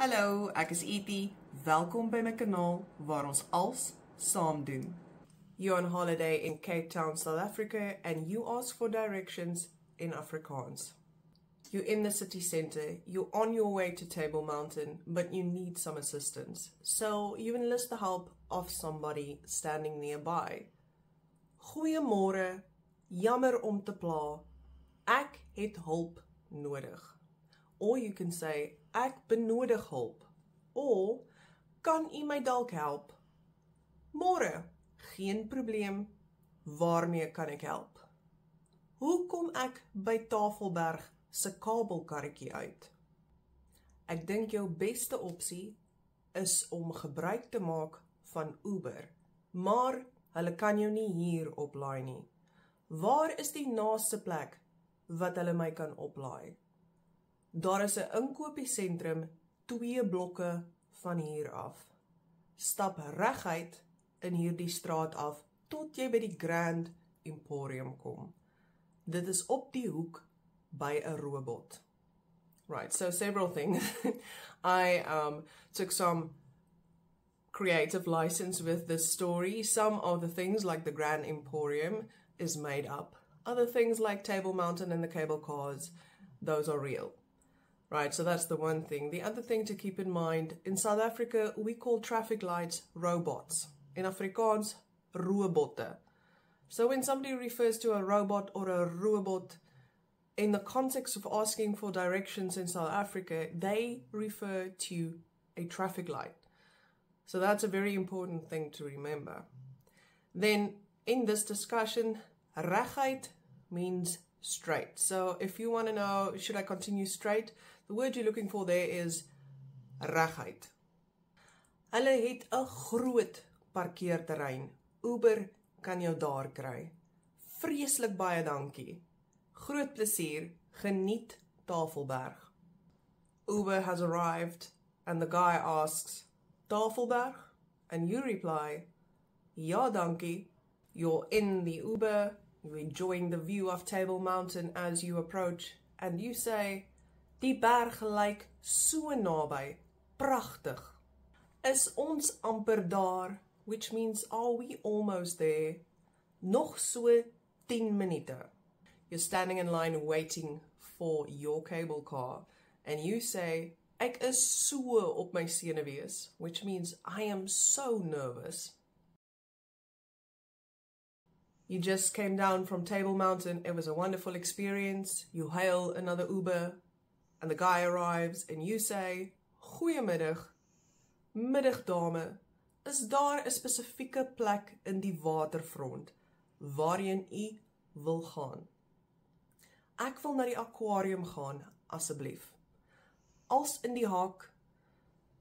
Hallo, ek is Etie. Welkom by my kanaal waar ons als saam doen. You're on holiday in Cape Town, South Africa, and you ask for directions in Afrikaans. You're in the city center, you're on your way to Table Mountain, but you need some assistance. So you enlist the help of somebody standing nearby. Goeiemôre, jammer om te pla. Ek het hulp nodig. Or you can say, ek benodig hulp. Or, kan u my dalk help? Môre, geen probleem, waarmee kan ek help? Hoe kom ek by Tafelberg se kabelkarretjie uit? Ek dink jou beste opsie is om gebruik te maak van Uber, maar hulle kan jou nie hier oplaai nie. Waar is die naaste plek wat hulle my kan oplaai? Daar is 'n inkopiesentrum 2 blokke van hier af. Stap reguit in hierdie straat af tot jy by die Grand Emporium kom. Dit is op die hoek by 'n robot. Right, so several things. I took some creative license with this story. Some of the things like the Grand Emporium is made up. Other things like Table Mountain and the cable cars, those are real. Right, so that's the one thing. The other thing to keep in mind, in South Africa, we call traffic lights robots. In Afrikaans, robotte. So when somebody refers to a robot or a robot, in the context of asking for directions in South Africa, they refer to a traffic light. So that's a very important thing to remember. Then, in this discussion, reguit means straight. So if you want to know, should I continue straight? The word you're looking for there is reguit. Hulle het 'n groot parkeerterrein. Uber kan jou daar kry. Vreeslik baie dankie. Groot plesier, geniet Tafelberg. Uber has arrived and the guy asks, Tafelberg? And you reply, ja dankie. You're in the Uber, you're enjoying the view of Table Mountain as you approach, and you say, die berg lyk so naby, pragtig. Is ons amper daar, which means are we almost there? Nog so 10 minute. You're standing in line waiting for your cable car, and you say, ek is so op my senuwees, which means I am so nervous. You just came down from Table Mountain, it was a wonderful experience, you hail another Uber, and the guy arrives, and you say, goeiemiddag, middag dame, is daar 'n spesifieke plek in die waterfront, waarheen u wil gaan? Ek wil na die aquarium gaan, asseblief. Als in die haak,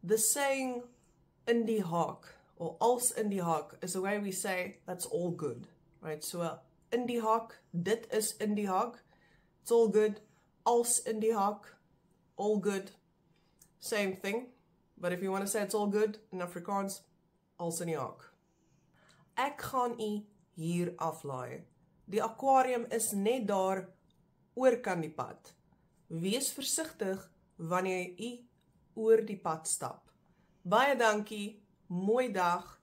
the saying in die haak, or als in die haak, is the way we say, that's all good. Right, so in die haak, dit is in die haak, it's all good. Als in die haak, all good. Same thing, but if you want to say it's all good in Afrikaans, als in die haak. Ek gaan u hier aflaai. Die aquarium is net daar oor kan die pad. Wees versigtig wanneer u oor die pad stap. Baie dankie, mooi dag.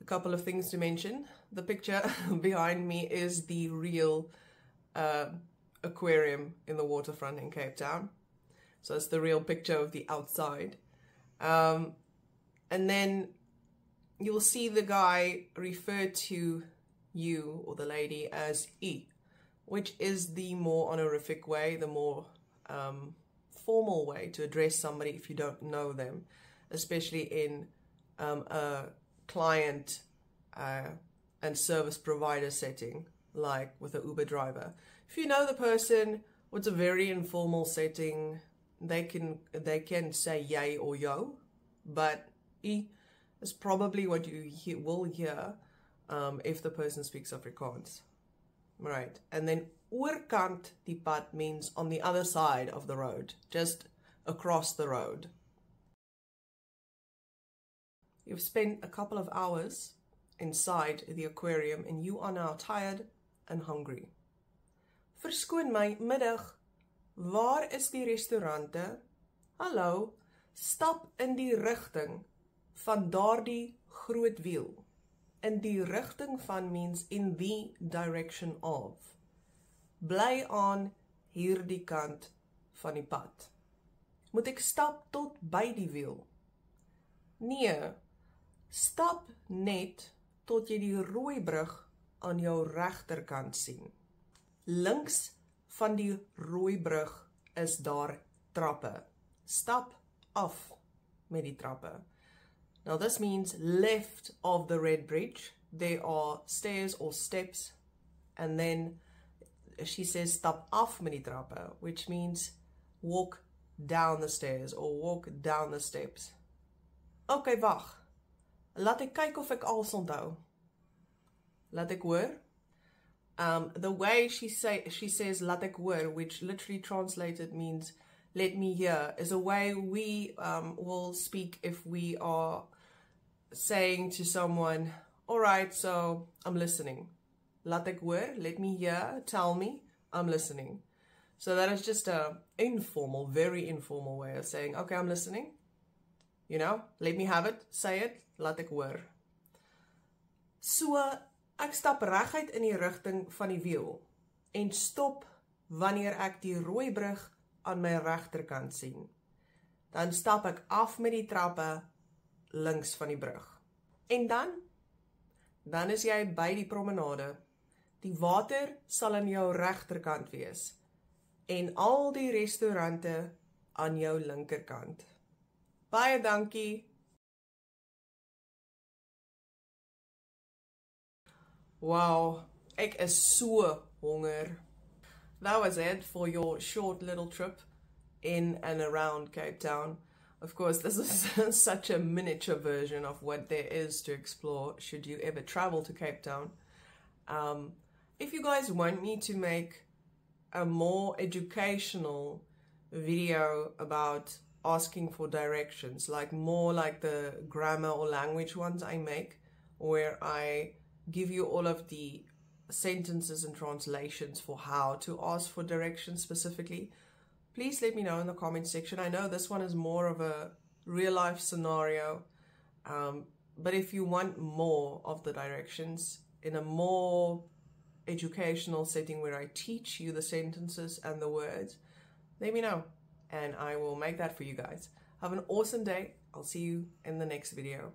A couple of things to mention. The picture behind me is the real aquarium in the waterfront in Cape Town. So it's the real picture of the outside. And then you'll see the guy refer to you or the lady as E, which is the more honorific way, the more formal way to address somebody if you don't know them, especially in a client and service provider setting, like with an Uber driver. If you know the person, it's a very informal setting. They can say jy or yo, but I is probably what you will hear if the person speaks Afrikaans. Right, and then oorkant die pad means on the other side of the road, just across the road. You've spent a couple of hours inside the aquarium and you are now tired and hungry. Verskoon my, middag. Waar is die restaurante? Hallo, Stap in die rigting van daardie groot wiel. In die rigting van means in the direction of. Bly aan hierdie kant van die pad. Moet ek stap tot by die wiel? Nee, stap net tot jy die rooi brug aan jou regterkant sien. Links van die rooi brug is daar trappe. Stap af met die trappe. Now this means left of the red bridge, there are stairs or steps, and then she says stap af met die trappe, which means walk down the stairs or walk down the steps. Okay, wag. Laat ek kyk of ek alles onthou. Laat ek hoor. The way she says laat ek hoor, which literally translated means let me hear, is a way we will speak if we are saying to someone, all right, so I'm listening. Laat ek hoor, let me hear, tell me, I'm listening. So that is just a informal, very informal way of saying, okay, I'm listening. You know, let me have it, say it, laat ek hoor. So, ek stap reguit in die rigting van die wiel en stop wanneer ek die rooi brug aan my regterkant sien. Dan stap ek af met die trappe links van die brug. En dan is jy by die promenade. Die water sal aan jou regterkant wees en al die restaurante aan jou linkerkant. Baie dankie. Wow, ek is so honger. That was it for your short little trip in and around Cape Town. Of course, this is such a miniature version of what there is to explore should you ever travel to Cape Town. If you guys want me to make a more educational video about asking for directions, like more like the grammar or language ones I make, where I give you all of the sentences and translations for how to ask for directions specifically, please let me know in the comment section. I know this one is more of a real life scenario, but if you want more of the directions in a more educational setting where I teach you the sentences and the words, let me know and I will make that for you guys. Have an awesome day. I'll see you in the next video.